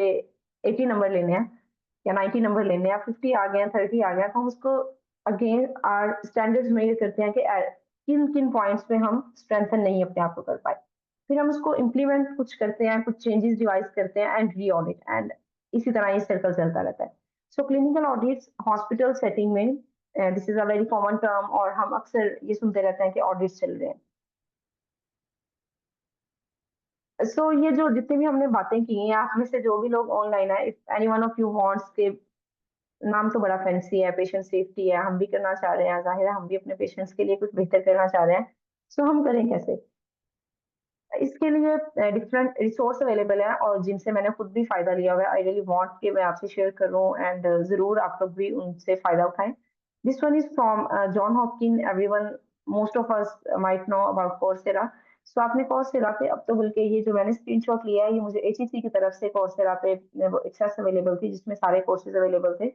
80 नंबर लेने हैं या 90 नंबर लेने हैं, 50 आ गया, 30 आ गया, तो हम उसको अगेन आर स्टैंडर्ड्स मेजर करते हैं कि किन किन पॉइंट्स पे हम स्ट्रेंथन नहीं अपने आप को कर पाए। फिर हम उसको इम्प्लीमेंट कुछ करते हैं, कुछ चेंजेस डिवाइस करते हैं एंड री ऑडिट, एंड इसी तरह ये सर्कल चलता रहता है। So clinical audits hospital setting में this is a very common term और हम अक्सर ये सुनते रहते हैं कि ऑडिट्स चल रहे हैं। सो ये जो जितनी भी हमने बातें की हैं, आप में से जो भी लोग ऑनलाइन है, if any one of you wants के नाम तो बड़ा फैंसी है, पेशेंट सेफ्टी है, हम भी करना चाह रहे हैं, जाहिर है हम भी अपने पेशेंट्स के लिए कुछ बेहतर करना चाह रहे हैं। सो हम करें कैसे। इसके लिए डिफरेंट रिसोर्स अवेलेबल है और जिनसे मैंने खुद भी फायदा लिया हुआ है। आई रियली वांट कि मैं आपसे शेयर करूं एंड जरूर आप लोग भी उनसे फायदा उठाएं। This one is from John Hopkin. Everyone, most of us might know about Coursera. So आपने कोर्सेरा पे, अब तो बल्कि ये जो मैंने स्क्रीनशॉट लिया है ये मुझे एचईसी की तरफ से कोर्सेरा पे वो एक्सेस अवेलेबल थी जिसमें सारे कोर्सेज अवेलेबल थे।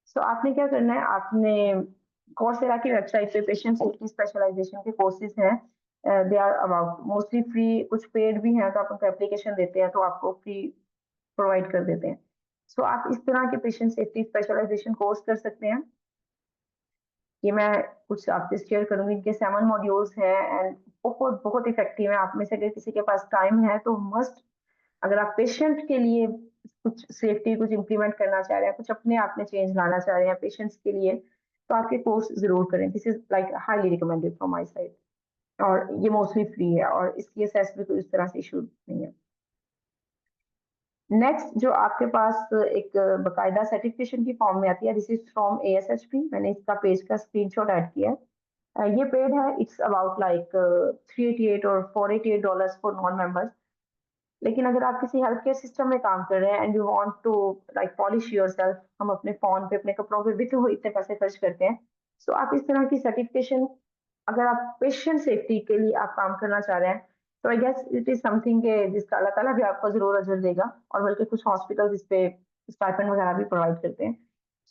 सो आपने क्या करना है, आपने कोर्सेरा की वेबसाइट पे पेशेंट सेफ्टी स्पेशलाइजेशन के कोर्सेज हैं, they are about mostly free, कुछ पेड भी हैं तो आप उनको एप्लीकेशन देते हैं तो आपको फ्री प्रोवाइड कर देते हैं। सो आप इस तरह के पेशेंट सेफ्टी स्पेशलाइजेशन कोर्स कर सकते हैं। ये मैं कुछ आपसे शेयर करूंगी, इनके 7 मॉड्यूल्स हैं एंड बहुत बहुत इफेक्टिव है। आप में से अगर किसी के पास टाइम है तो मस्ट, अगर आप पेशेंट के लिए कुछ सेफ्टी कुछ इम्प्लीमेंट करना चाह रहे हैं, कुछ अपने आप में चेंज लाना चाह रहे हैं पेशेंट्स के लिए, तो आपके कोर्स जरूर करें। This is like highly recommended from my side और ये मोस्टली फ्री है और इसकी असेस भी कोई इस तरह से इशू नहीं है। नेक्स्ट जो आपके पास एक बकायदा सर्टिफिकेशन की फॉर्म में आती है, दिस इज फ्रॉम ASHP। मैंने इसका पेज का स्क्रीनशॉट ऐड किया है। ये पेड है, इट्स अबाउट लाइक 388 और $488 फॉर नॉन मेंबर्स। लेकिन अगर आप किसी हेल्थ केयर सिस्टम में काम कर रहे हैं and you want to like polish yourself, हम अपने फोन पे अपने कपड़ों पे भी तो इतने पैसे खर्च करते हैं, सो आप इस तरह की सर्टिफिकेशन, अगर आप पेशेंट सेफ्टी के लिए आप काम करना चाह रहे हैं, तो I guess it is something के जिसका अल्लाह ताला भी आपको जरूर अजर देगा और बल्कि कुछ हॉस्पिटल इस पे स्टाइपेंड वगैरह भी प्रोवाइड करते हैं।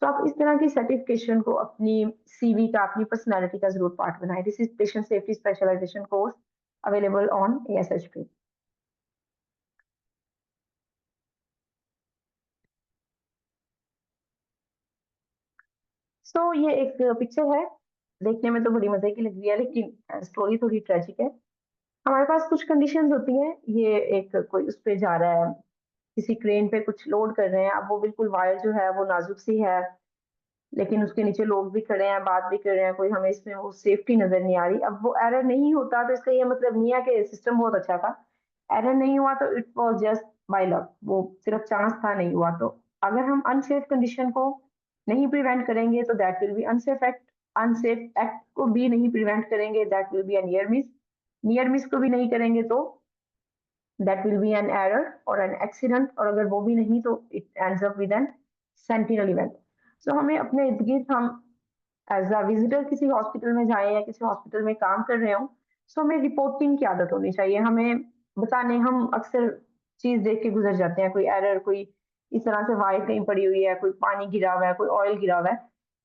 सो आप इस तरह की सर्टिफिकेशन को अपनी CV का, अपनी पर्सनैलिटी का जरूर पार्ट बनाएं। This is patient safety specialization course available on ASHP। सो ये एक पिक्चर है, देखने में तो बड़ी मजे की लग रही है लेकिन स्टोरी थोड़ी ट्रेजिक है। हमारे पास कुछ कंडीशंस होती हैं, ये एक कोई उस पे जा रहा है, किसी क्रेन पे कुछ लोड कर रहे हैं, अब वो बिल्कुल वायर जो है वो नाजुक सी है, लेकिन उसके नीचे लोग भी खड़े हैं, बात भी कर रहे हैं, कोई हमें इसमें वो सेफ्टी नजर नहीं आ रही। अब वो एरर नहीं होता तो इसका ये मतलब नहीं है कि सिस्टम बहुत अच्छा था। एरर नहीं हुआ तो it was just by luck, वो सिर्फ चांस था, नहीं हुआ तो। अगर हम अनसेफ कंडीशन को नहीं प्रिवेंट करेंगे तो that will be unsafe act, unsafe act को भी नहीं प्रिवेंट करेंगे that will be a near miss, near miss को भी नहीं करेंगे तो that will be an error और एन एक्सीडेंट, और अगर वो भी नहीं तो it ends up with an sentinel event. So हमें अपने इर्द गिर्द, हम एज अ विजिटर किसी हॉस्पिटल में जाए या किसी हॉस्पिटल में काम कर रहे हो, सो हमें रिपोर्टिंग की आदत होनी चाहिए। हमें बताने, हम अक्सर चीज देख के गुजर जाते हैं, कोई एरर, कोई इस तरह से वायर कहीं पड़ी हुई है, कोई पानी गिरा हुआ है, कोई ऑयल गिरा हुआ है।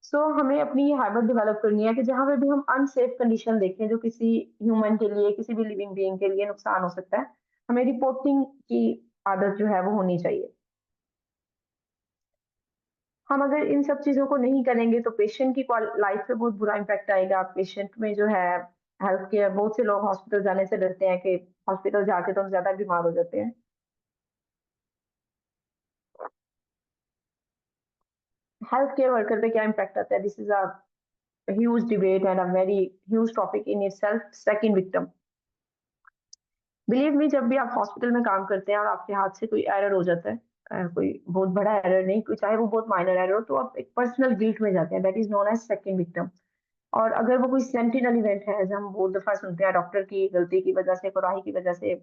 सो हमें अपनी ये हैबिट डेवलप करनी है कि जहां पे भी हम अनसेफ कंडीशन देखें जो किसी ह्यूमन के लिए, किसी भी लिविंग बीइंग के लिए नुकसान हो सकता है, हमें रिपोर्टिंग की आदत जो है वो होनी चाहिए। हम अगर इन सब चीज़ों को नहीं करेंगे तो पेशेंट की लाइफ पे बहुत बुरा इम्पैक्ट आएगा। पेशेंट में जो है हेल्थ केयर, बहुत से लोग हॉस्पिटल जाने से डरते हैं कि हॉस्पिटल जाके तो हम ज़्यादा बीमार हो जाते हैं। हेल्थ केयर वर्कर पे क्या इम्पैक्ट आता है, this is a huge debate and a very huge topic in itself. Second victim, believe me, जब भी आप हॉस्पिटल में काम करते हैं और आपके हाथ से कोई एरर हो जाता है, कोई बहुत बड़ा एरर नहीं, कोई चाहे वो बहुत माइनर एरर हो, तो आप एक पर्सनल गिल्ट में जाते हैं, that is known as second victim. और अगर वो कोई सेंटिनल इवेंट है, जैसे हम बहुत दफा सुनते हैं डॉक्टर की गलती की वजह से, कोताही की वजह से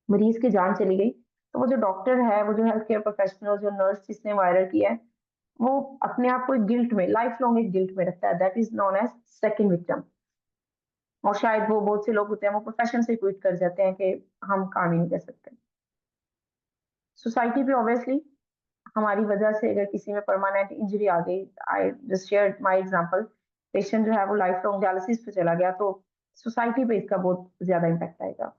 मरीज की जान चली गई, तो वो जो डॉक्टर है, वो जो हेल्थ केयर प्रोफेशनल, जो नर्स जिसने वायरल किया है, वो अपने आप को एक गिल्ट में, लाइफ लॉन्ग एक गिल्ट में रखता है, that is known as second victim. और शायद वो बहुत से लोग होते हैं वो प्रोफेशन से क्विट कर जाते हैं कि हम काम ही नहीं कर सकते। सोसाइटी पे ऑब्वियसली हमारी वजह से अगर किसी में परमानेंट इंजरी आ गई, I just shared my example, patient जो है वो लाइफ लॉन्ग डायलिसिस पे चला गया, तो सोसाइटी पे इसका बहुत ज्यादा इम्पैक्ट आएगा।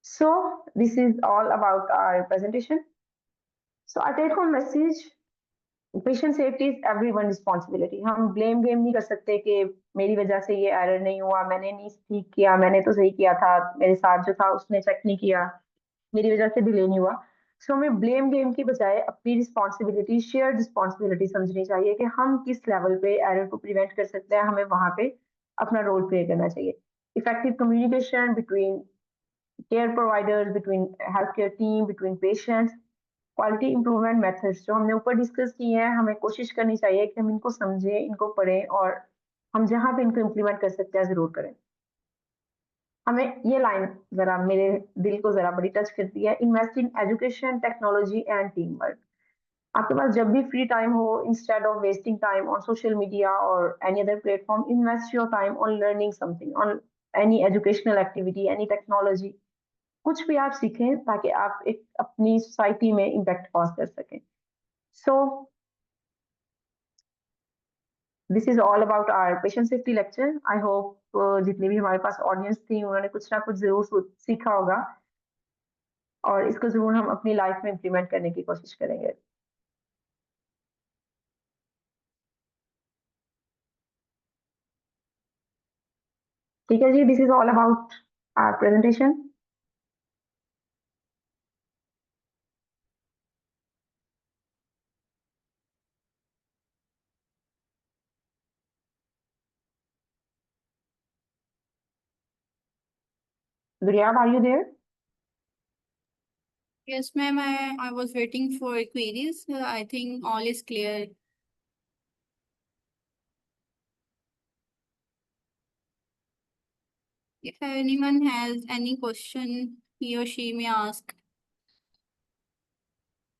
So this is all about our presentation. So I take home message, patient safety is everyone responsibility. हम ब्लेम गेम नहीं कर सकते कि मेरी वजह से ये एरर नहीं हुआ, मैंने नहीं ठीक किया, मैंने तो सही किया था, मेरे साथ जो था उसने चेक नहीं किया, मेरी वजह से डिले नहीं हुआ। सो हमें ब्लेम गेम की बजाय अपनी रिस्पॉन्सिबिलिटी, शेयर्ड रिस्पॉन्सिबिलिटी समझनी चाहिए कि हम किस लेवल पे एरर को प्रिवेंट कर सकते हैं, हमें वहां पे अपना रोल प्ले करना चाहिए। Effective communication between care providers, between health care team, between patients, quality improvement methods जो हमने ऊपर डिस्कस किए हैं, हमें कोशिश करनी चाहिए कि हम इनको समझें, इनको पढ़ें और हम जहाँ पे इनको इम्प्लीमेंट कर सकते हैं जरूर करें। हमें ये लाइन जरा मेरे दिल को जरा बड़ी टच करती है, invest in education, technology and team work. आपके पास जब भी फ्री टाइम हो, instead of wasting time on social media और any other platform, invest your time on learning something, on any educational activity, any technology, कुछ भी आप सीखें ताकि आप एक अपनी सोसाइटी में इम्पैक्ट पॉज कर सकें। So this is all about our patient safety lecture. I hope जितनी भी हमारे पास ऑडियंस थी उन्होंने कुछ ना कुछ जरूर सीखा होगा और इसको जरूर हम अपनी लाइफ में इम्प्लीमेंट करने की कोशिश करेंगे। ठीक है जी, this is all about our presentation. Guryab, are you there? Yes, ma'am, I was waiting for queries. I think all is clear. If anyone has any question, he or she may ask.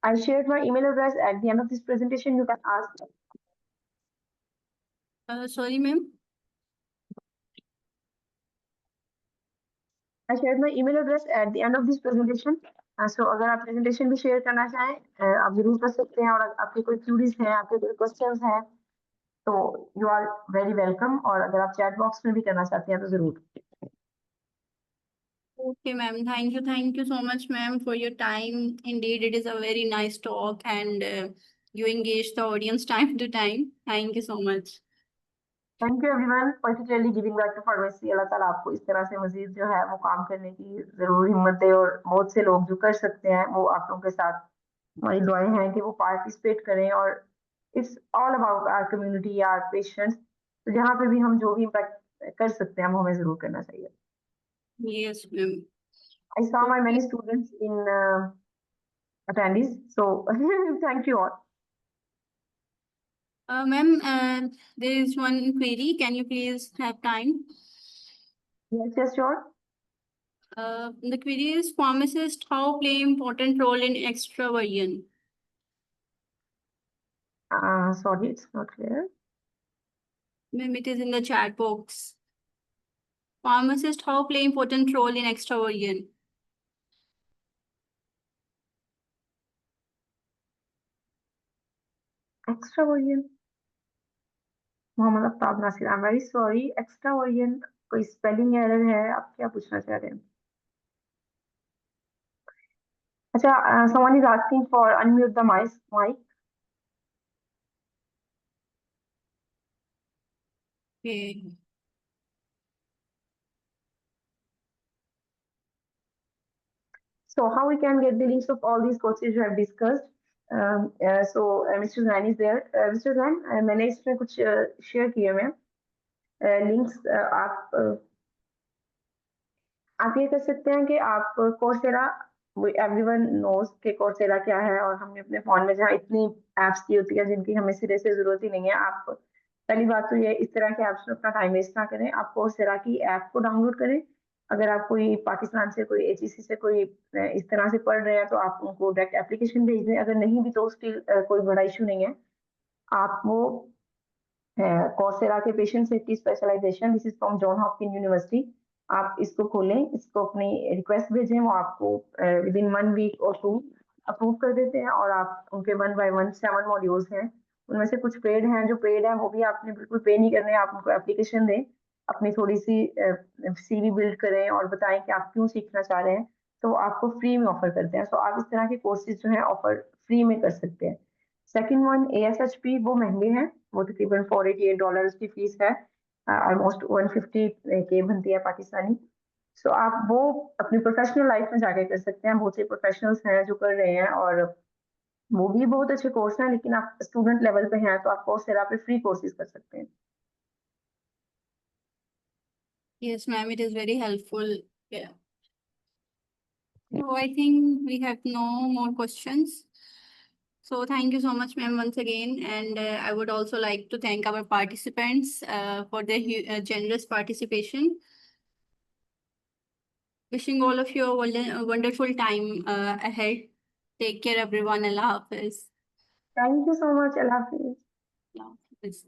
I shared my email address at the end of this presentation. You can ask. Sorry, ma'am. I shared my email address at the end of this presentation. So अगर आप presentation भी share करना चाहें, आप जरूर कर सकते हैं, और आपके कोई queries हैं, आपके कोई questions हैं, तो you are very welcome, और अगर आप chat box में भी करना चाहते हैं तो जरूर। Okay, ma'am. Thank you so much, ma'am, for your time. Indeed, it is a very nice talk, and you engage the audience time to time. Thank you so much. Thank you everyone, particularly giving back to pharmacy। अल्लाह ताला आपको इस तरह से मजीद जो है वो काम करने की जरूर हिम्मत दे, और बहुत से लोग जो कर सकते हैं वो आप लोगों के साथ हमारी दुआएं हैं कि वो पार्टिसिपेट करें। और it's all about our community, our patients. तो जहाँ पे भी हम जो भी इम्पैक्ट कर सकते हैं वो हमें जरूर करना चाहिए। Yes, ma'am. I saw my many Okay. students in attendees, so thank you all. Ma'am, there is one query. Can you please have time? Yes, sure. The query is pharmacists how play important role in extraversion. Sorry, it's not clear. Ma'am, it is in the chat box. Pharmacists how play important role in extraversion. Extraversion. Mohammad Aftab Nasir, I am very sorry, extraversion कोई स्पेलिंग एरर है, आप क्या पूछना चाह रहे हैं? अच्छा, someone is asking for unmute the mic. Okay. So how we can get the links of all these courses you have discussed? Mr. Zain is there. Mr. Zain, मैंने इसमें कुछ शेयर किए हैं लिंक्स। आप ये कर सकते हैं कि आप कोर्सेरा, एवरीवन नोज के कोर्सेरा क्या है, और हमने अपने फोन में जहाँ इतनी एप्स की होती है जिनकी हमें सिरे से जरूरत ही नहीं है। आप पहली बात तो ये, इस तरह के ऐप्स में अपना टाइम वेस्ट ना करें, आप कोर्सेरा की ऐप को डाउनलोड करें। अगर आप कोई पाकिस्तान से, कोई एचईसी से कोई इस तरह से पढ़ रहे हैं तो आप उनको डायरेक्ट एप्लीकेशन भेज दें। अगर नहीं भी तो स्टिल कोई बड़ा इशू नहीं है। आप वो कोर्सेरा के patient safety specialization, this is from John Hopkins University, आप इसको खोलें, इसको अपनी रिक्वेस्ट भेजें, वो आपको विद इन 1 वीक और 2 अप्रूव कर देते हैं। और आप उनके 1 बाय 1 7 मॉड्यूल्स हैं, उनमें से कुछ पेड हैं, जो पेड है वो भी आपने बिल्कुल पे नहीं करने, आप उनको एप्लीकेशन दें, अपनी थोड़ी सी सीवी बिल्ड करें और बताएं कि आप क्यों सीखना चाह रहे हैं, तो आपको फ्री में ऑफर करते हैं। सो आप इस तरह के कोर्सेज जो है ऑफर फ्री में कर सकते हैं। सेकेंड वन ASHP, वो महंगे हैं, वो तकरीबन $488 उसकी फीस है, ऑलमोस्ट 150K बनती है पाकिस्तानी। सो आप वो अपनी प्रोफेशनल लाइफ में जाके कर सकते हैं। बहुत से प्रोफेशनल्स हैं जो कर रहे हैं, और वो भी बहुत अच्छे कोर्स हैं, लेकिन आप स्टूडेंट लेवल पे हैं तो आप कोर्सेरा पे फ्री कोर्सेज कर सकते हैं। Yes, ma'am, it is very helpful. Yeah. So I think we have no more questions. So thank you so much, ma'am, once again. And I would also like to thank our participants for their generous participation. Wishing all of you a wonderful time ahead. Take care, everyone. Allah Hafiz. Thank you so much. Allah Hafiz. Allah Hafiz.